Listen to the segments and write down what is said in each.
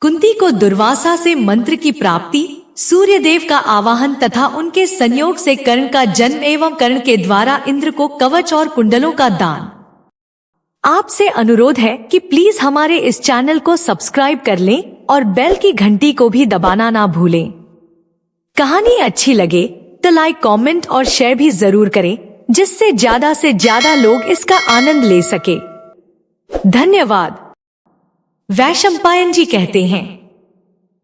कुंती को दुर्वासा से मंत्र की प्राप्ति, सूर्यदेव का आवाहन तथा उनके संयोग से कर्ण का जन्म एवं कर्ण के द्वारा इंद्र को कवच और कुंडलों का दान। आपसे अनुरोध है कि प्लीज हमारे इस चैनल को सब्सक्राइब कर लें और बेल की घंटी को भी दबाना ना भूलें। कहानी अच्छी लगे तो लाइक, कमेंट और शेयर भी जरूर करें, जिससे ज्यादा से ज्यादा लोग इसका आनंद ले सके। धन्यवाद। वैशंपायन जी कहते हैं,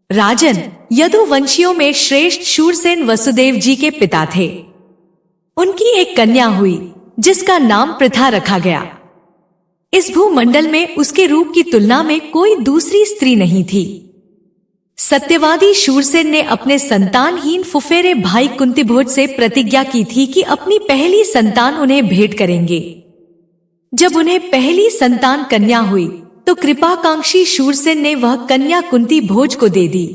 राजन, यदुवंशियों में श्रेष्ठ शूरसेन वसुदेव जी के पिता थे। उनकी एक कन्या हुई जिसका नाम पृथा रखा गया। इस भूमंडल में उसके रूप की तुलना में कोई दूसरी स्त्री नहीं थी। सत्यवादी शूरसेन ने अपने संतानहीन फुफेरे भाई कुंतीभोज से प्रतिज्ञा की थी कि अपनी पहली संतान उन्हें भेंट करेंगे। जब उन्हें पहली संतान कन्या हुई तो कृपाकांक्षी शूरसेन ने वह कन्या कुंतीभोज को दे दी।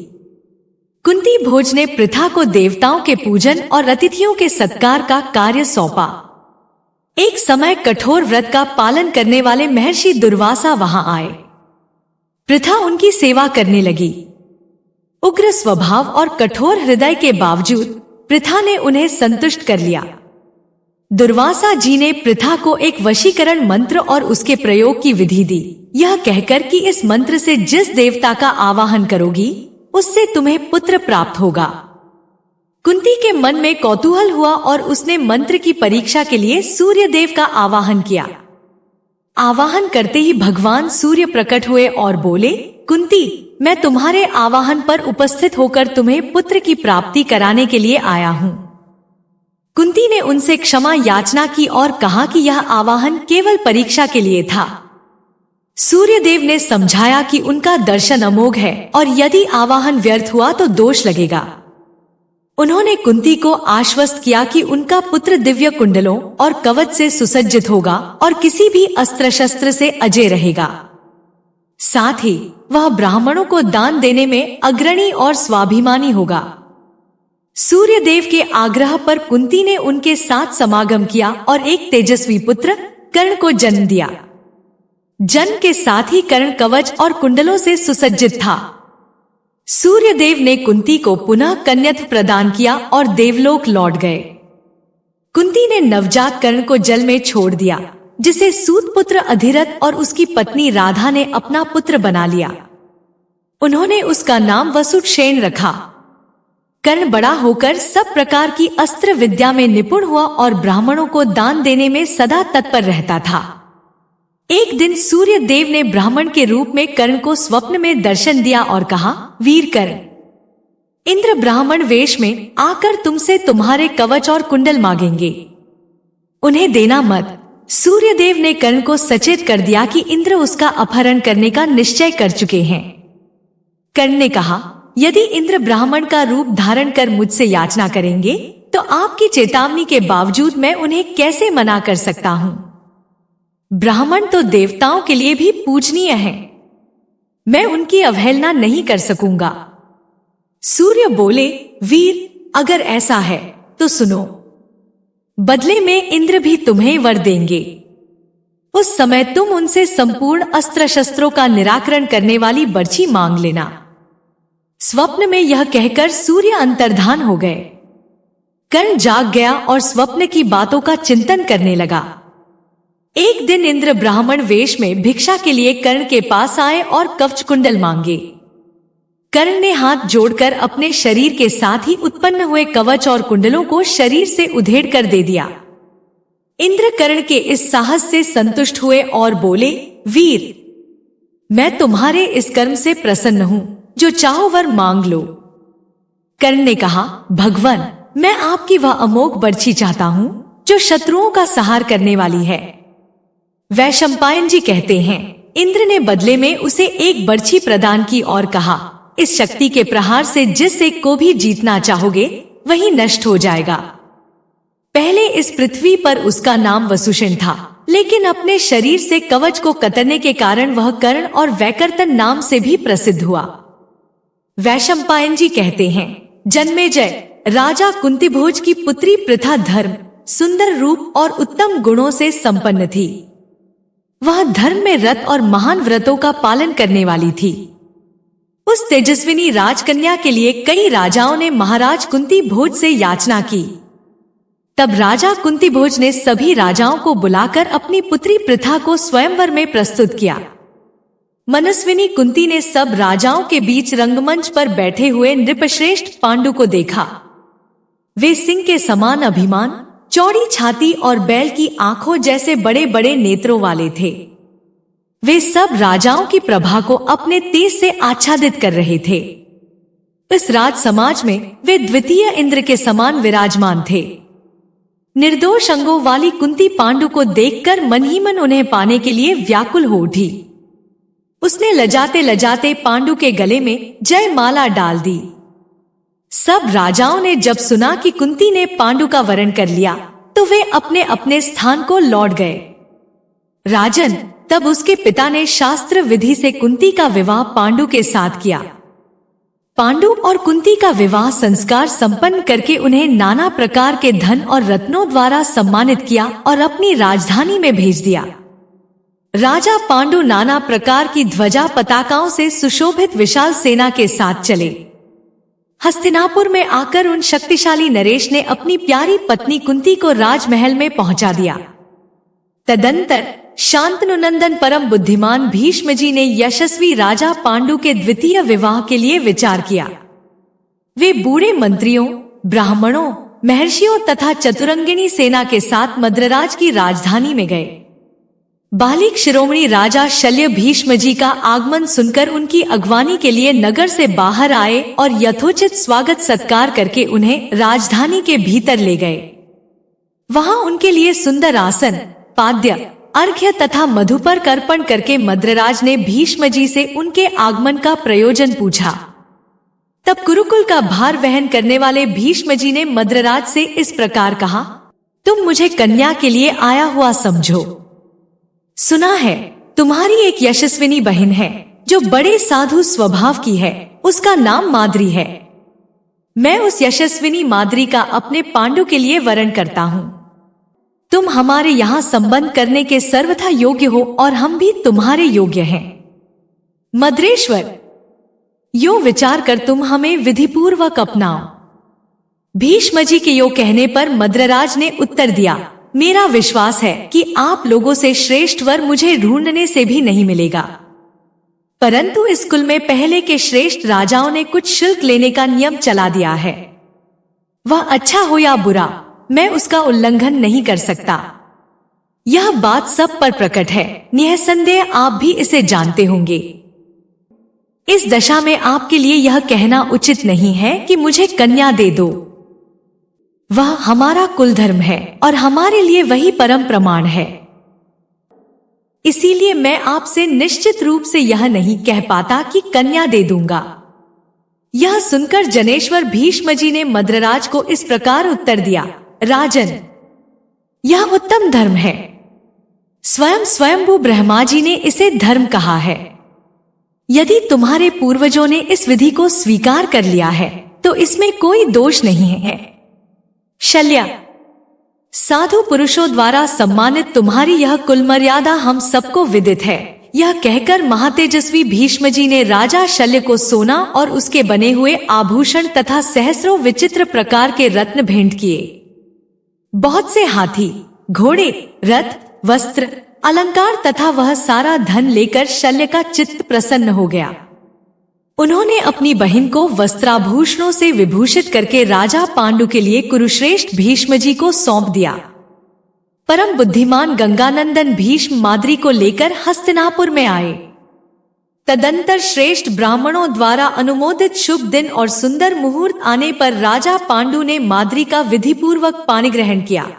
कुंतीभोज ने पृथा को देवताओं के पूजन और अतिथियों के सत्कार का कार्य सौंपा। एक समय कठोर व्रत का पालन करने वाले महर्षि दुर्वासा वहां आए। पृथा उनकी सेवा करने लगी। उग्र स्वभाव और कठोर हृदय के बावजूद पृथा ने उन्हें संतुष्ट कर लिया। दुर्वासा जी ने पृथा को एक वशीकरण मंत्र और उसके प्रयोग की विधि दी, यह कहकर कि इस मंत्र से जिस देवता का आवाहन करोगी उससे तुम्हें पुत्र प्राप्त होगा। कुंती के मन में कौतूहल हुआ और उसने मंत्र की परीक्षा के लिए सूर्यदेव का आवाहन किया। आवाहन करते ही भगवान सूर्य प्रकट हुए और बोले, कुंती, मैं तुम्हारे आवाहन पर उपस्थित होकर तुम्हें पुत्र की प्राप्ति कराने के लिए आया हूँ। कुंती ने उनसे क्षमा याचना की और कहा कि यह आवाहन केवल परीक्षा के लिए था। सूर्यदेव ने समझाया कि उनका दर्शन अमोघ है और यदि आवाहन व्यर्थ हुआ तो दोष लगेगा। उन्होंने कुंती को आश्वस्त किया कि उनका पुत्र दिव्य कुंडलों और कवच से सुसज्जित होगा और किसी भी अस्त्र शस्त्र से अजय रहेगा। साथ ही वह ब्राह्मणों को दान देने में अग्रणी और स्वाभिमानी होगा। सूर्यदेव के आग्रह पर कुंती ने उनके साथ समागम किया और एक तेजस्वी पुत्र कर्ण को जन्म दिया। जन्म के साथ ही कर्ण कवच और कुंडलों से सुसज्जित था। सूर्यदेव ने कुंती को पुनः कन्यत्व प्रदान किया और देवलोक लौट गए। कुंती ने नवजात कर्ण को जल में छोड़ दिया, जिसे सूत पुत्र अधिरथ और उसकी पत्नी राधा ने अपना पुत्र बना लिया। उन्होंने उसका नाम वसुसेन रखा। कर्ण बड़ा होकर सब प्रकार की अस्त्र विद्या में निपुण हुआ और ब्राह्मणों को दान देने में सदा तत्पर रहता था। एक दिन सूर्यदेव ने ब्राह्मण के रूप में कर्ण को स्वप्न में दर्शन दिया और कहा, वीर कर्ण, इंद्र ब्राह्मण वेश में आकर तुमसे तुम्हारे कवच और कुंडल मांगेंगे, उन्हें देना मत। सूर्यदेव ने कर्ण को सचेत कर दिया कि इंद्र उसका अपहरण करने का निश्चय कर चुके हैं। कर्ण ने कहा, यदि इंद्र ब्राह्मण का रूप धारण कर मुझसे याचना करेंगे तो आपकी चेतावनी के बावजूद मैं उन्हें कैसे मना कर सकता हूँ। ब्राह्मण तो देवताओं के लिए भी पूजनीय है, मैं उनकी अवहेलना नहीं कर सकूंगा। सूर्य बोले, वीर, अगर ऐसा है तो सुनो, बदले में इंद्र भी तुम्हें वर देंगे। उस समय तुम उनसे संपूर्ण अस्त्र शस्त्रों का निराकरण करने वाली बर्छी मांग लेना। स्वप्न में यह कहकर सूर्य अंतर्धान हो गए। कर्ण जाग गया और स्वप्न की बातों का चिंतन करने लगा। एक दिन इंद्र ब्राह्मण वेश में भिक्षा के लिए कर्ण के पास आए और कवच कुंडल मांगे। कर्ण ने हाथ जोड़कर अपने शरीर के साथ ही उत्पन्न हुए कवच और कुंडलों को शरीर से उधेड़ कर दे दिया। इंद्र कर्ण के इस साहस से संतुष्ट हुए और बोले, वीर, मैं तुम्हारे इस कर्म से प्रसन्न हूँ, जो चाहो वर मांग लो। कर्ण ने कहा, भगवान, मैं आपकी वह अमोघ बर्छी चाहता हूँ जो शत्रुओं का संहार करने वाली है। वैशंपायन जी कहते हैं, इंद्र ने बदले में उसे एक बर्छी प्रदान की और कहा, इस शक्ति के प्रहार से जिस एक को भी जीतना चाहोगे वही नष्ट हो जाएगा। पहले इस पृथ्वी पर उसका नाम वसुसेन था, लेकिन अपने शरीर से कवच को कतरने के कारण वह कर्ण और वैकर्तन नाम से भी प्रसिद्ध हुआ। वैशंपायन जी कहते हैं, जन्मेजय, राजा कुंतीभोज की पुत्री पृथा धर्म, सुंदर रूप और उत्तम गुणों से संपन्न थी। वह धर्म में रत और महान व्रतों का पालन करने वाली थी। उस तेजस्विनी राजकन्या के लिए कई राजाओं ने महाराज कुंती भोज से याचना की। तब राजा कुंती भोज ने सभी राजाओं को बुलाकर अपनी पुत्री पृथा को स्वयंवर में प्रस्तुत किया। मनस्विनी कुंती ने सब राजाओं के बीच रंगमंच पर बैठे हुए नृपश्रेष्ठ पांडु को देखा। वे सिंह के समान अभिमान, चौड़ी छाती और बैल की आंखों जैसे बड़े बड़े नेत्रों वाले थे। वे सब राजाओं की प्रभा को अपने तेज से आच्छादित कर रहे थे। इस राज समाज में वे द्वितीय इंद्र के समान विराजमान थे। निर्दोष अंगों वाली कुंती पांडु को देखकर मन ही मन उन्हें पाने के लिए व्याकुल हो उठी। उसने लजाते लजाते पांडु के गले में जय माला डाल दी। सब राजाओं ने जब सुना कि कुंती ने पांडु का वरण कर लिया तो वे अपने अपने स्थान को लौट गए। राजन, तब उसके पिता ने शास्त्र विधि से कुंती का विवाह पांडु के साथ किया। पांडु और कुंती का विवाह संस्कार संपन्न करके उन्हें नाना प्रकार के धन और रत्नों द्वारा सम्मानित किया और अपनी राजधानी में भेज दिया। राजा पांडु नाना प्रकार की ध्वजा पताकाओं से सुशोभित विशाल सेना के साथ चले। हस्तिनापुर में आकर उन शक्तिशाली नरेश ने अपनी प्यारी पत्नी कुंती को राजमहल में पहुंचा दिया। तदंतर शांतनु नंदन परम बुद्धिमान भीष्म जी ने यशस्वी राजा पांडु के द्वितीय विवाह के लिए विचार किया। वे बूढ़े मंत्रियों, ब्राह्मणों, महर्षियों तथा चतुरंगिणी सेना के साथ मद्रराज की राजधानी में गए। बालिक शिरोमणि राजा शल्य भीष्म जी का आगमन सुनकर उनकी अगवानी के लिए नगर से बाहर आए और यथोचित स्वागत सत्कार करके उन्हें राजधानी के भीतर ले गए। वहां उनके लिए सुंदर आसन, पाद्य, अर्घ्य तथा मधुपर अर्पण करके मद्रराज ने भीष्म जी से उनके आगमन का प्रयोजन पूछा। तब कुरुकुल का भार वहन करने वाले भीष्म जी ने मद्रराज से इस प्रकार कहा, तुम मुझे कन्या के लिए आया हुआ समझो। सुना है तुम्हारी एक यशस्विनी बहन है जो बड़े साधु स्वभाव की है, उसका नाम माद्री है। मैं उस यशस्विनी माद्री का अपने पांडु के लिए वरण करता हूँ। तुम हमारे यहाँ संबंध करने के सर्वथा योग्य हो और हम भी तुम्हारे योग्य हैं। मद्रेश्वर, यो विचार कर तुम हमें विधिपूर्वक अपनाओ। भीष्म जी के यो कहने पर मद्रराज ने उत्तर दिया, मेरा विश्वास है कि आप लोगों से श्रेष्ठ वर मुझे ढूंढने से भी नहीं मिलेगा। परंतु इस कुल में पहले के श्रेष्ठ राजाओं ने कुछ शुल्क लेने का नियम चला दिया है। वह अच्छा हो या बुरा, मैं उसका उल्लंघन नहीं कर सकता। यह बात सब पर प्रकट है, निःसंदेह आप भी इसे जानते होंगे। इस दशा में आपके लिए यह कहना उचित नहीं है कि मुझे कन्या दे दो। वह हमारा कुल धर्म है और हमारे लिए वही परम प्रमाण है। इसीलिए मैं आपसे निश्चित रूप से यह नहीं कह पाता कि कन्या दे दूंगा। यह सुनकर जनेश्वर भीष्म जी ने मद्रराज को इस प्रकार उत्तर दिया, राजन, यह उत्तम धर्म है। स्वयं स्वयंभू ब्रह्मा जी ने इसे धर्म कहा है। यदि तुम्हारे पूर्वजों ने इस विधि को स्वीकार कर लिया है तो इसमें कोई दोष नहीं है। शल्या, साधु पुरुषों द्वारा सम्मानित तुम्हारी यह कुल मर्यादा हम सबको विदित है। यह कहकर महातेजस्वी भीष्म जी ने राजा शल्य को सोना और उसके बने हुए आभूषण तथा सहस्रों विचित्र प्रकार के रत्न भेंट किए। बहुत से हाथी, घोड़े, रथ, वस्त्र, अलंकार तथा वह सारा धन लेकर शल्य का चित्त प्रसन्न हो गया। उन्होंने अपनी बहन को वस्त्राभूषणों से विभूषित करके राजा पांडु के लिए कुरुश्रेष्ठ भीष्म जी को सौंप दिया। परम बुद्धिमान गंगानंदन भीष्म माद्री को लेकर हस्तिनापुर में आए। तदंतर श्रेष्ठ ब्राह्मणों द्वारा अनुमोदित शुभ दिन और सुंदर मुहूर्त आने पर राजा पांडु ने माद्री का विधिपूर्वक पानी ग्रहण किया।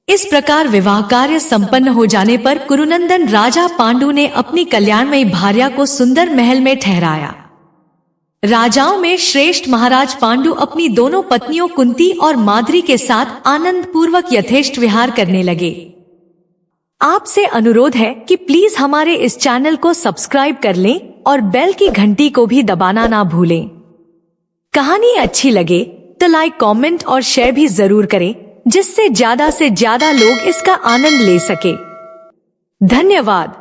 इस प्रकार विवाह कार्य संपन्न हो जाने पर कुरुनंदन राजा पांडु ने अपनी कल्याणमयी भार्या को सुंदर महल में ठहराया। राजाओं में श्रेष्ठ महाराज पांडु अपनी दोनों पत्नियों कुंती और माद्री के साथ आनंद पूर्वक यथेष्ट विहार करने लगे। आपसे अनुरोध है कि प्लीज हमारे इस चैनल को सब्सक्राइब कर लें और बेल की घंटी को भी दबाना ना भूलें। कहानी अच्छी लगे तो लाइक, कमेंट और शेयर भी जरूर करें, जिससे ज्यादा से ज्यादा लोग इसका आनंद ले सके। धन्यवाद।